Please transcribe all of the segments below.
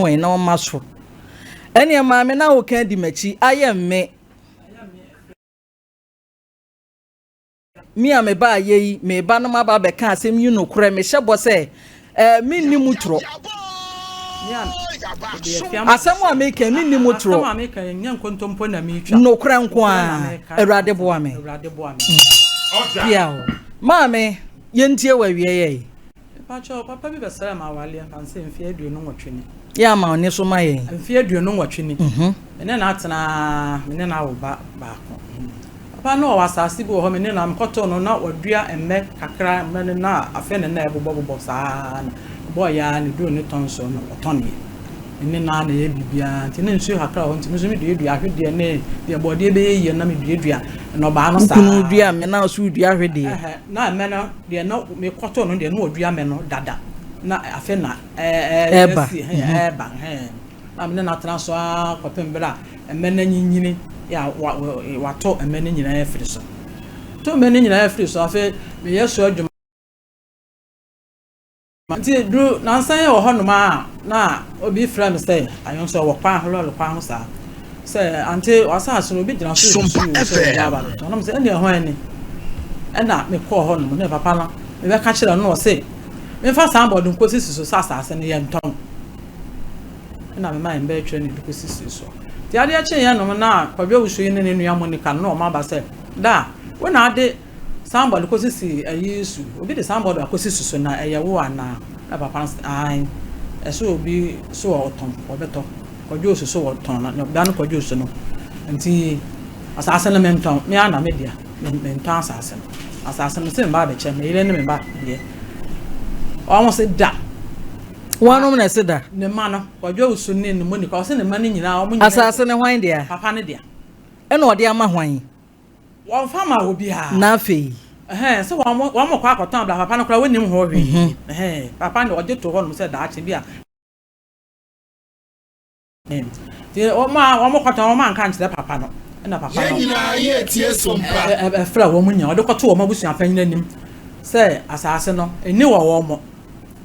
we na maso ene ma me na wo kan di machi ayemme mi a me ba ye me ba no ma ba be ka asem yi no kure me hyebo se minni mutro asem a me ka minni mutro asem a me ka nya nkontompo na me twa no kure nko a Awurade boa me yeah maame yentie wa wie ye papa bi be sara ma wale kan se mfie aduonu nwotwe ya ma oni so ma ye mfie aduonu nwotwe ni ene na atena mene na wo ba ko papa no wasase bi wo ho mene na mkoto no na wadua emme kakra mene na afe ne na ebobo saa na boy ya ne do ne tonso no otone ene na ye bibia nti ne nsu hakra ho nti meso me dua ahwede ne de bode be ye na me dua no ba no saa kunu dua me na so dua ahwede na me no de no me koto no de no dua me no dada na afe na eba na me na transfer kopem bra emme na nyinyini ya wato emme na nyina afiri so to emme na nyina afiri so afe me yeso adwuma nti dru na nsan ye wo hono ma na obi fra me say ayon so wo kwa holo kwa ho sa say ante wasa so obi gina so ya ba no me say ene ho ani ena me ko hono na papa na me be ka kire no say me fa samboard nko sisi so sasa ne ye nton ena me ma mbe twa ne nko sisi so ti ade a che ye no na kwabia wusu yi ne nua monika no ma ba say da we na ade somebody ko sisi ayesu obi de somebody akosisi so na eyewo ana papa ai eso obi so oton obeto kojo so oton na dan kojo so no nti asase na menton me ana media menton asase no se mba be che me ile ne mba de almost da wanu na se da ne ma no kojo so ne ne monika o se ne ma ne nyina o mo nyina asase ne hwan dia papa ne dia ene odi ama hwan won fama obi ha na fe so wa mo kwa akotan bla papa no kra wonim ho hwe papa no oje to ho no se da ache bia ti o mo kwatan o ma nka nche papa no na papa no yegina ye tie sompa fra wo munya o de kwato wo mabusu afan nanim se asase no eni wo mo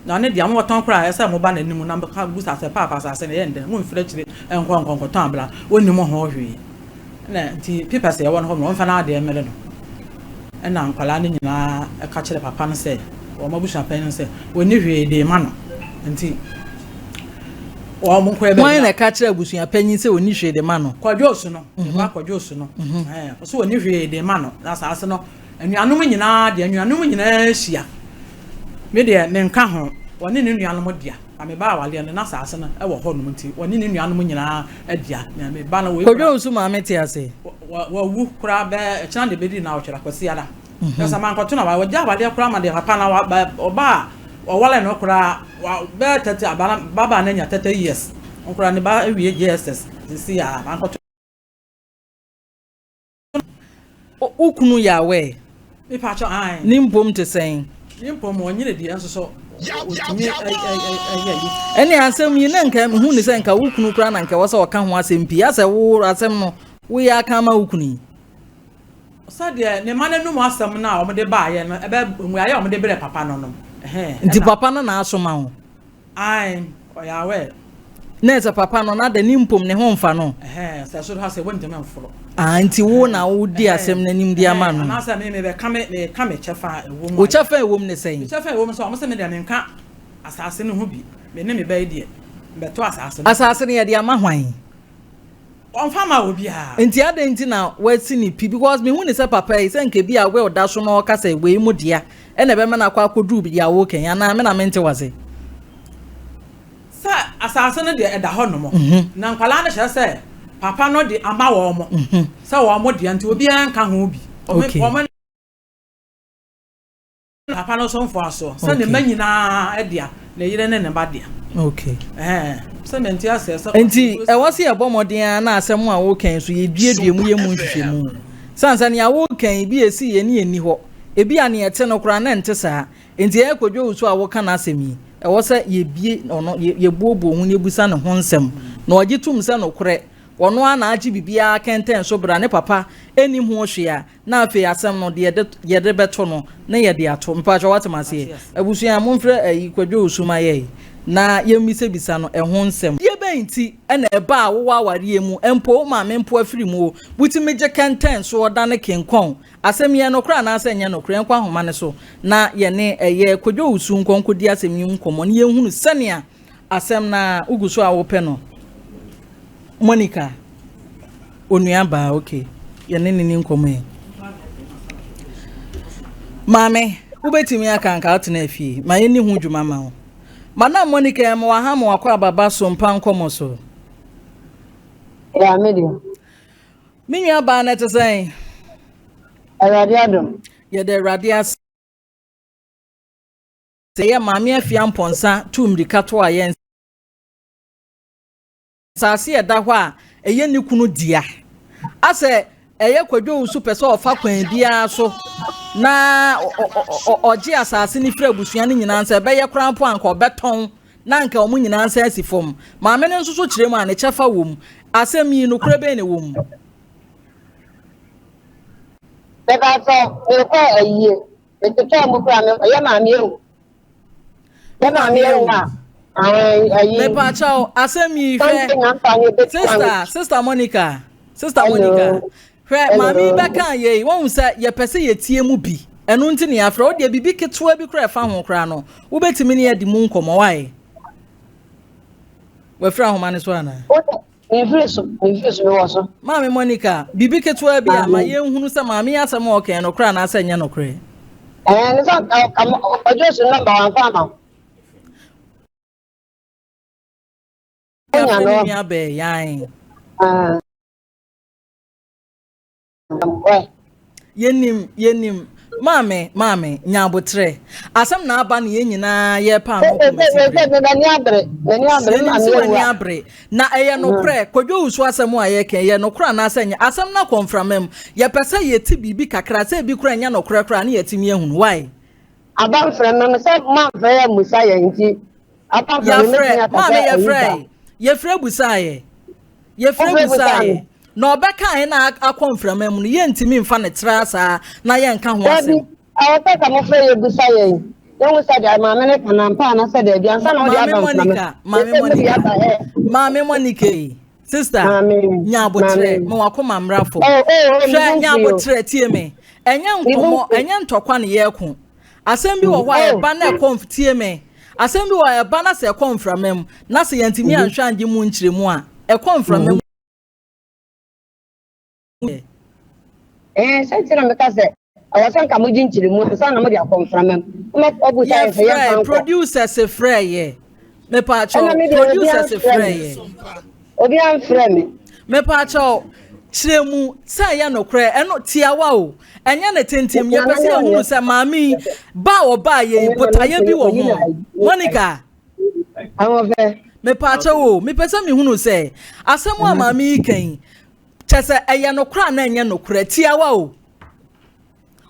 na ne dia mo ton kra se mo ba nanim na ka busu asase papa asase ne yende mo mfira chire enko tan bla wonim ho hwe na ti pipa se wo no ho no mfa na de emere no ena nkwala ne nyina eka kire papa no se wo mabusha pen no se woni hwe de ma no nti wo mo nkwa ebe why na eka kire abusu apanyin se woni hwe de ma no kwadwo osu no ba kwadwo osu no so woni hwe de ma no na saase no anuanom nyina de anuanom nyina hia me de me nka ho woni ne nuanom dia ame ba wale no na saase no e wo ho no nti woni ne nuanom nyina adia na me ba na we kwadwo osu ma meti ase wa wu kura be chana de bedi na ochira kwasi ala esa man koto na wa ja wale kura ma de papa na oba o wale no kura wa be tete abana baba na nya 30 years kura ne ba ewie JSS sisi ya man koto ukunu yawe mi pa cho ai nimpom te sen nimpom onyire di enso so ene asem yi na nka hu ni se nka ukunu kura na nka wasa waka ho asem pi ase wo asem no we ya kama ukuni osade ne manenu mu asem na o de ba ye no ebe nwe aye o de bere papa no no nti papa no na asoma ho ai o ya we na ese papa no na de nimpom ne ho mfa no se so ha se won dem mforo nti wo na wo di asem na nim di ama no na asem me be kame chefa ewo mu wo chefa ewo mu ne sen chefa ewo mu so o mo se me de me nka asase no ho bi me ne me ba die beto asase ne ye de ama hwan on fama obi ha nti ade nti na wasi ni pi because me hu ni se papa yi se nke bi a we oda so no ka se we mu dia e na be me na kwa akodu bi ya wo ken ya na me na mente wase sa asase no de eda ho no mo na nkwala na hye se papa no de ama wo mo se wo mo dia nti obi an ka ho bi o papa no so mfo aso se ne manyina edia na yire ne ba dia okay sementi asesa enti e wose ye bomodin na asem a wo kan so ye duedue mu ye mu nhwehwemu sansa ne a wo kan bi esi ye ne eni ho ebi a ne ete no kora na ente saa enti e kodwo usu a wo kan asem yi e wose ye bie ono ye bobo hu ne busa ne ho nsem na ogitum se no kore ono ana agi bibia kenten so bra ne papa eni ho hwea na afi asem no de ye de beto no na ye de ato mpa cho watemase abusua mo mfre ayi kodwo usu ma ye na yemise bisa no ho nsem ye denti ena eba a wo aware mu empo ma me mpo afiri mu buti meje kenten so oda ne kenkon asem ye no kra na asem ye no kra enkwa homa ne so na ye ne eye kodwo usu nkonko di asem yi nkomo ne ye hunu sania asem na uguso a wo pe no Monica onuaba okay ye ne ni nkomo e mame ubetimi aka nka atena afie ma ye ni hu dwuma ma ho mana Monica em wa ha mo akwa baba SOMPA nkomo so ya medio minua ba na tesen Radiadum. ye de radias se ye mame afia mponsa tumrika to ayen sase ye da ho a eye ni kunu dia ase eye kwadwo usu pese ofa kwan bia so na oje asase ni fra busua ni nyina nsa be ye krampo anka obeton na nka omu nyina nsa asifom maame ne nso so kiremu a ne chefa wom asem yi no kure be ne wom Beba so e ko aye me te ka mu kra me ye maame ewu ye maame ewu a aye me pa chao asem yi fe sister Monica hwe maame be kan ye won se ye pese ye tie mu bi enu nti ne afra o de bibi ketua bi kra fa ho kra no wo betimi ne yedi mu nkomo wae we fra ho mane so ana Influence me waso maame Monica bibi ketua bi ama ye nhunu se maame asem o ken no kra na asenya no kra ne so kam ojo so number 1 farmer ya fe ni abe yan yenim mame nyabotre asem na aba na ye nyina ye pa no abre na eye no kre kodwo usu asem a ye ken ye no kra na asenya asem na konframem ye pese ye ti bibi kakra se bi kra nya no kra na ye timi ehunu why aba mfrem se ma mfa ya musa ye nti apa mame ye fre busaye na obeka na akonframa mu ye ntimi mfa ne trasa na ye nka ho asem awota ka mo fre ye busa ye ye sa da ma me ne kana mpa na se da bia nsa na o dia ba mame Monica sister nyabotre mo wakoma mrafo hwe nyabotre tie me enye nkomo enye ntokwa ne ye ko asem bi wo ho e ba na konftie me asem bi wo e ba na se konframa mu na se ye ntimi anhwa anje mu nkyiremu a e konframa Sentira me kase awasan ka mo jinchiri mu sa na mo dia konframa mo obusa ye ye producer se frɛ ye me pa cho producer se frɛ ye obi an frɛ me me pa cho kiremu sa ya no kra eno tiawa o enya ne tentim ye pese ehunu se maami ba wo ba ye botaye bi wo ho Monica awofe me pa cho o me pese me hunu se asemu a maami kan chese eye no kra na enya no kra tiawa o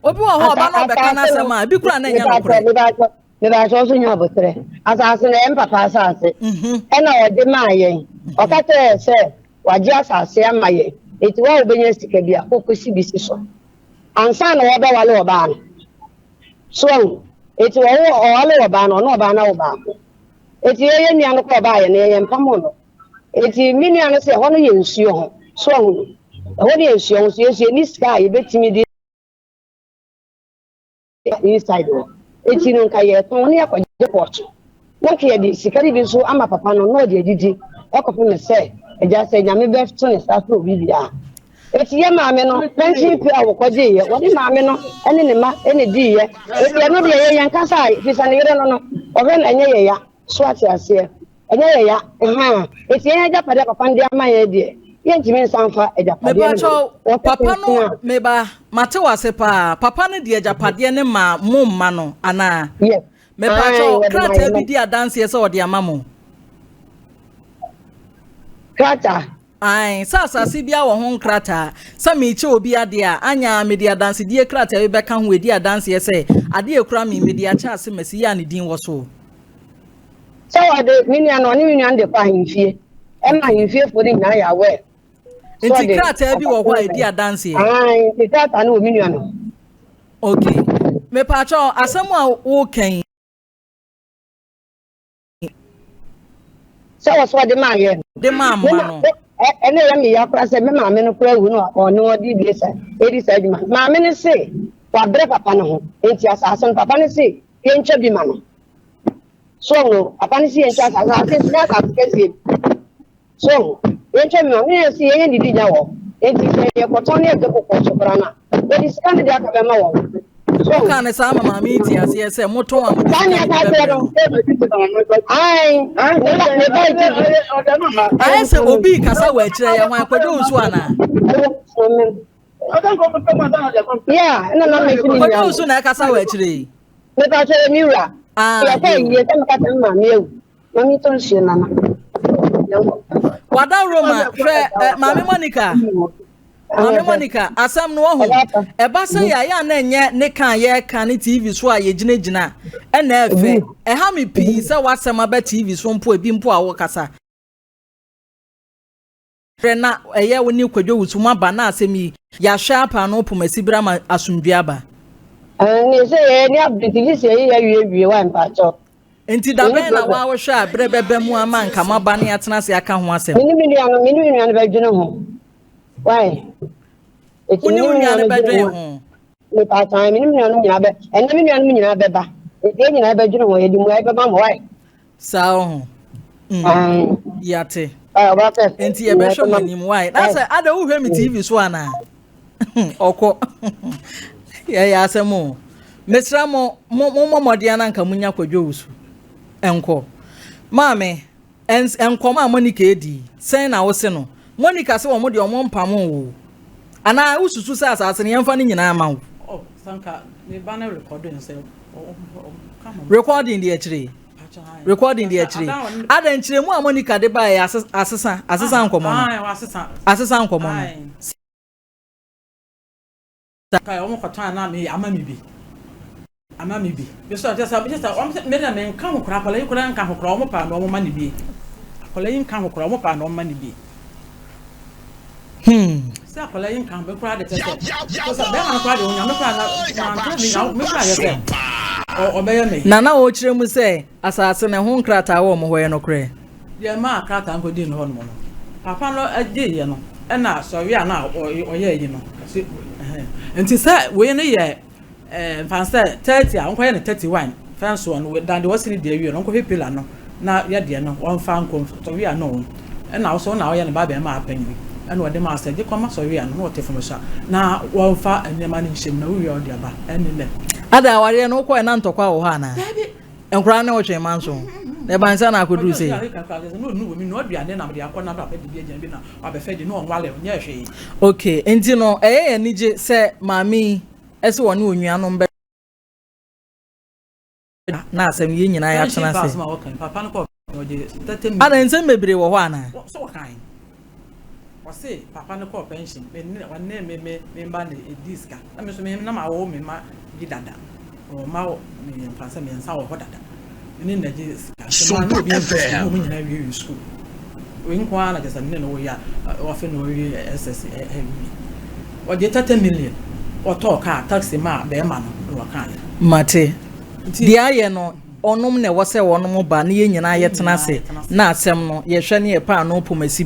obi wo ho ba no be kana asema bi kra na enya no kra me ba so nya botre asase na empapa asase ena ode ma ye o ka te se waji asase ama ye eti wa obenya sika bia kokosi bisi so ansa na wo be wale oba no so eti wo wale oba no no oba na oba eti ye nia no ko oba ye na ye mpamo no eti minia no se ho no ye nsuo ho so ho ye nsuo ho so ye ni sky ye betimi di inside eti no ka ye ton ne akwaje port na ke ye di sikari bi so ama papa no no de didi ekopo me se eja se nyame be to ne sa so bi bia eti ye maame no pension pay awokwaje ye wodi maame no ene ne ma ene di ye eti no de ye yan kasa fisa ne yere no no obe na enye ye ya so ati ase enye ye ya eti ye ja pade papa ndi ama ye de ye ntimi nsanfa eja pade papa no meba mate wase pa papa ne de eja pade ne ma mumma no ana yes me pa cho krata bi di adanse se odi ama mo krata ai sasa si bia wo ho krata sa me che obi ade a anya media dance die krata we be ka ho edi adanse se ade ekura me media cha se masi ya ne din wo so so ade minia no ni minia de pa himfie e ma himfie fo ni na ya we enti krata bi wo ho edi adanse ai krata no minia no okay me pa cho asemu a wo kan So was what the man de mamma and then me up as a mamma no pray or no DBS. It is a man. Mamma say, what break upon him, ain't your assassin, papa say, ain't your be man. So, upon see and just as I said, that's a so, ain't your man, see any video. Ain't you say, you're only a couple of soprano. But it's kind of that. So, can a sama mammy, yes, a motor. I said, Obi Casa, where I want to do Swana. Yeah, and I'm not making it soon. I Casa, actually. But I tell you, you can cut them, Mammy Tonsian. What Roma, Mammy Monica. Mami Monica, asam no ho. Eba se ya na enye ne kan ye kan ni TV so a ye gina e na efe. E ha me pi se wasem aba TV so mpo ebi mpo a wo kasa. Rena eye woni kwadwo wusu maba na asemi ya sharpa no pomasi bra ma asumdua ba. Ni se ye ni abditi se ye wie wan pa cho. Enti da be na wa wo hwa brebebe mu ama nka maba ne atena se aka ho asem. Mini ba dwene ho. Why? It's Uni bedroom. With our time, and beba. It's any bedroom where you do ever why. So, yate. And a bishop him why. That's I don't hear me TV swana. Oko. Yeah, some more. Miss Ramo, Momo Diana Camunya Kojos. Enko. Mammy, and Coma Monica D. Saying I was no. Monica so mo de omon pamo ana ususu sa asase ne yemfa ne nyina ma wo oh sanka me ba na recording say recording the actually ada nchire mu a Monica de ba ya asesa nkomo asesa nkomo no kai omo kwatan na me amami bi so just me na me nka ho kora akola yikora nka ho kora omo pa na omo ma ne bi akola yin nka ho kora omo pa na omo ma ne bi sa akola yin nka be kora de tete so sa be ma kora de onya me kora na me kora yese obeye me na o kire mu se asase ne ho nkrata wo mo hoye no kre ye ma krata nko di no ho no papa no age ye no e na so wi ana oye yi no enti sa we ne ye fansa 30 a nko ye ne 31 fanso no dan de wasini de wi no nko pepela no na ye de no won fa nko so wi ana no e na so na oye ne ba be ma apanyi and what the master did come so we are not from us na won fa enema ni him na we are the aba enne ada ware no ko na ntokwa wo ha na enkura na wo hwe manso na ba nsa na akodu se no mi no aduane na me akọ na ba di bi agyan bi na abefa di no onwale nya hwe okay enti no enije se mami ese woni onua no mbe na asem ye nyina ya tena se papa no ko ada nsem bebre wo ho ana so kan say papa no call pension me ba ne diska na me so me na ma wo me ma di dada o ma me fansa me nsa wo ho dada ni na di ska no bi mo nyina wi school we nkwa na jesa ne no ya o fe no wi ss o je 30 million o talk car taxi ma be ma no kan mate di aye no onom ne wo se wonom ba na ye nyina ye tena se na asem no ye hwe ne ye pa no pomasi